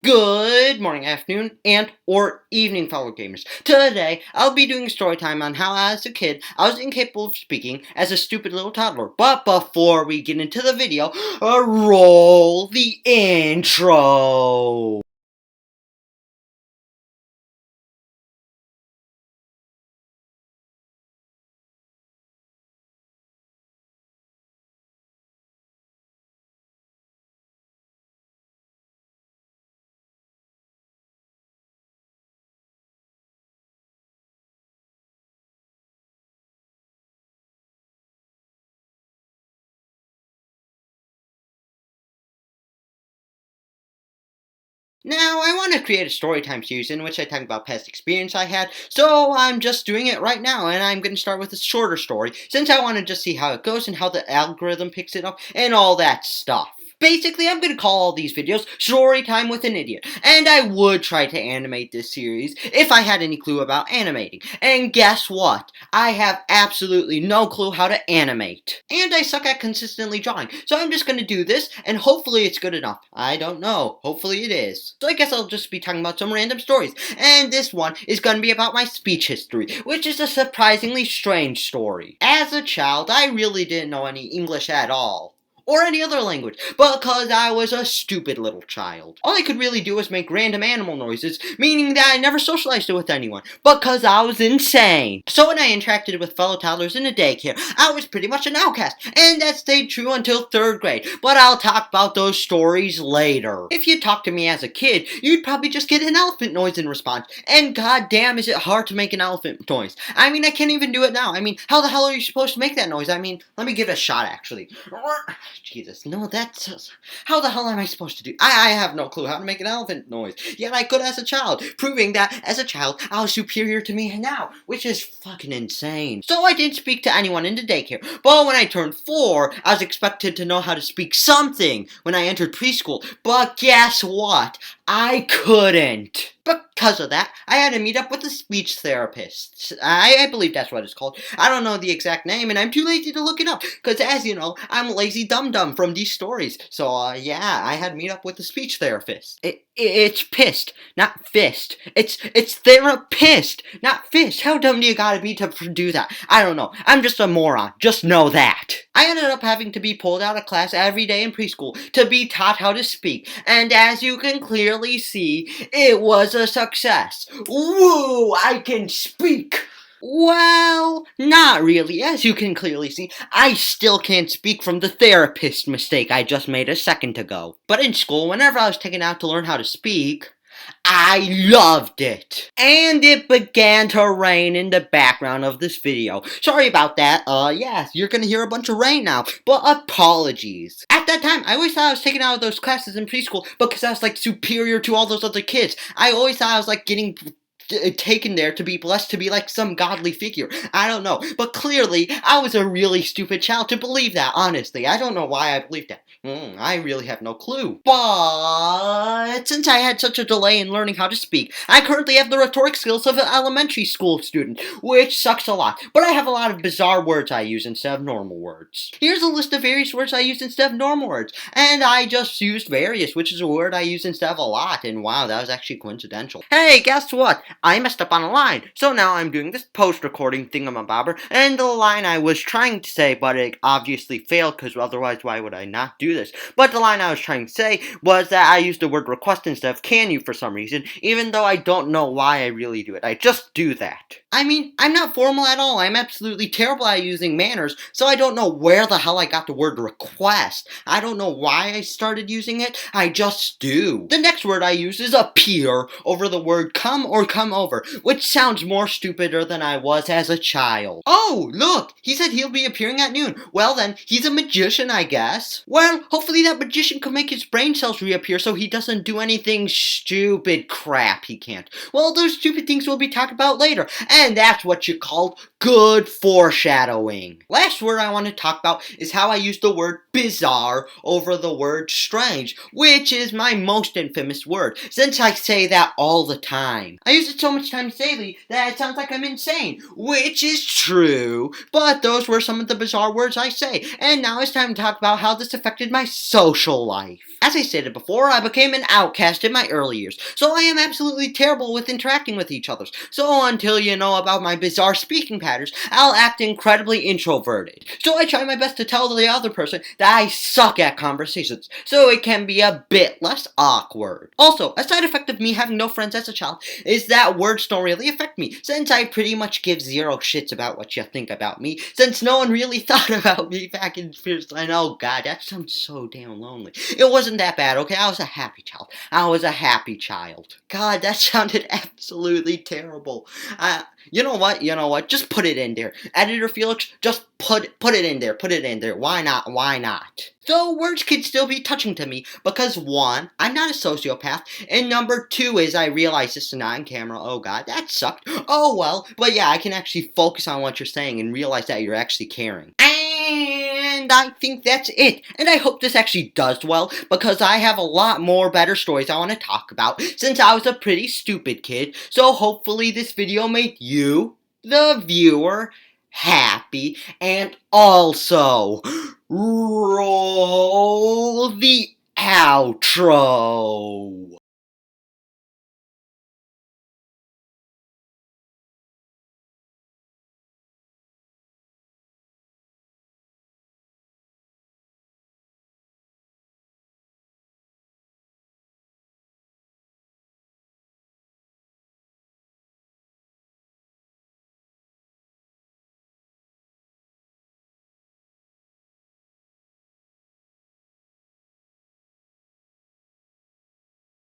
Good morning, afternoon, and or evening, fellow gamers. Today, I'll be doing a story time on how as a kid, I was incapable of speaking as a stupid little toddler. But before we get into the video, roll the intro! Now, I want to create a storytime series in which I talk about past experience I had, so I'm just doing it right now, and I'm going to start with a shorter story, since I want to just see how it goes and how the algorithm picks it up, and all that stuff. Basically, I'm going to call all these videos Storytime with an Idiot, and I would try to animate this series if I had any clue about animating. And guess what? I have absolutely no clue how to animate. And I suck at consistently drawing, so I'm just going to do this, and hopefully it's good enough. I don't know. Hopefully it is. So I guess I'll just be talking about some random stories, and this one is going to be about my speech history, which is a surprisingly strange story. As a child, I really didn't know any English at all, or any other language, because I was a stupid little child. All I could really do was make random animal noises, meaning that I never socialized it with anyone, because I was insane. So when I interacted with fellow toddlers in a daycare, I was pretty much an outcast, and that stayed true until 3rd grade, but I'll talk about those stories later. If you talked to me as a kid, you'd probably just get an elephant noise in response, and goddamn is it hard to make an elephant noise. I mean, I can't even do it now. I mean, how the hell are you supposed to make that noise? I mean, let me give it a shot actually. Jesus, no, that's... How the hell am I supposed to do? I have no clue how to make an elephant noise. Yet I could as a child, proving that, as a child, I was superior to me now, which is fucking insane. So I didn't speak to anyone in the daycare, but when I turned 4, I was expected to know how to speak something when I entered preschool. But guess what? I couldn't. Because of that, I had to meet up with a speech therapist. I believe that's what it's called. I don't know the exact name, and I'm too lazy to look it up. Because as you know, I'm lazy dum-dum from these stories. So, yeah, I had to meet up with a speech therapist. It's pissed, not fist. It's therapist, not fist. How dumb do you gotta be to do that? I don't know. I'm just a moron. Just know that. I ended up having to be pulled out of class every day in preschool to be taught how to speak. And as you can clearly see, it was a success. Woo! I can speak! Well, not really. As you can clearly see, I still can't speak from the therapist mistake I just made a second ago. But in school, whenever I was taken out to learn how to speak, I loved it. And it began to rain in the background of this video. Sorry about that. Yes, you're gonna hear a bunch of rain now, but apologies. At that time, I always thought I was taken out of those classes in preschool because I was like superior to all those other kids. I always thought I was like getting taken there to be blessed to be like some godly figure. I don't know. But clearly, I was a really stupid child to believe that, honestly. I don't know why I believed that. I really have no clue. But since I had such a delay in learning how to speak, I currently have the rhetoric skills of an elementary school student, which sucks a lot. But I have a lot of bizarre words I use instead of normal words. Here's a list of various words I use instead of normal words. And I just used various, which is a word I use instead of a lot. And wow, that was actually coincidental. Hey, guess what? I messed up on a line, so now I'm doing this post-recording thingamabobber, and the line I was trying to say, but it obviously failed, because otherwise why would I not do this? But the line I was trying to say was that I used the word request instead of can you for some reason, even though I don't know why I really do it. I just do that. I mean, I'm not formal at all. I'm absolutely terrible at using manners, so I don't know where the hell I got the word request. I don't know why I started using it. I just do. The next word I use is appear over the word come or come over, which sounds more stupider than I was as a child. Oh, look! He said he'll be appearing at noon. Well then, he's a magician, I guess. Well, hopefully that magician can make his brain cells reappear so he doesn't do anything stupid crap he can't. Well, those stupid things we'll be talking about later, and that's what you call good foreshadowing. Last word I want to talk about is how I use the word bizarre over the word strange, which is my most infamous word, since I say that all the time. I use it so much times daily that it sounds like I'm insane, which is true, but those were some of the bizarre words I say, and now it's time to talk about how this affected affected my social life. As I stated before, I became an outcast in my early years, so I am absolutely terrible with interacting with each other. So until you know about my bizarre speaking patterns, I'll act incredibly introverted. So I try my best to tell the other person that I suck at conversations, so it can be a bit less awkward. Also, a side effect of me having no friends as a child is that words don't really affect me, since I pretty much give zero shits about what you think about me, since no one really thought about me back in first. And oh god, that sounds so damn lonely. It wasn't that bad, okay? I was a happy child. I was a happy child. God, that sounded absolutely terrible. You know what? You know what? Just put it in there. Editor Felix, just put it in there. Put it in there. Why not? Why not? So words can still be touching to me because 1, I'm not a sociopath, and number 2 is I realize this is not on camera. Oh god, that sucked. Oh well, but yeah, I can actually focus on what you're saying and realize that you're actually caring. And I think that's it. And I hope this actually does well, because I have a lot more better stories I want to talk about, since I was a pretty stupid kid. So hopefully this video made you, the viewer, happy, and also roll the outro.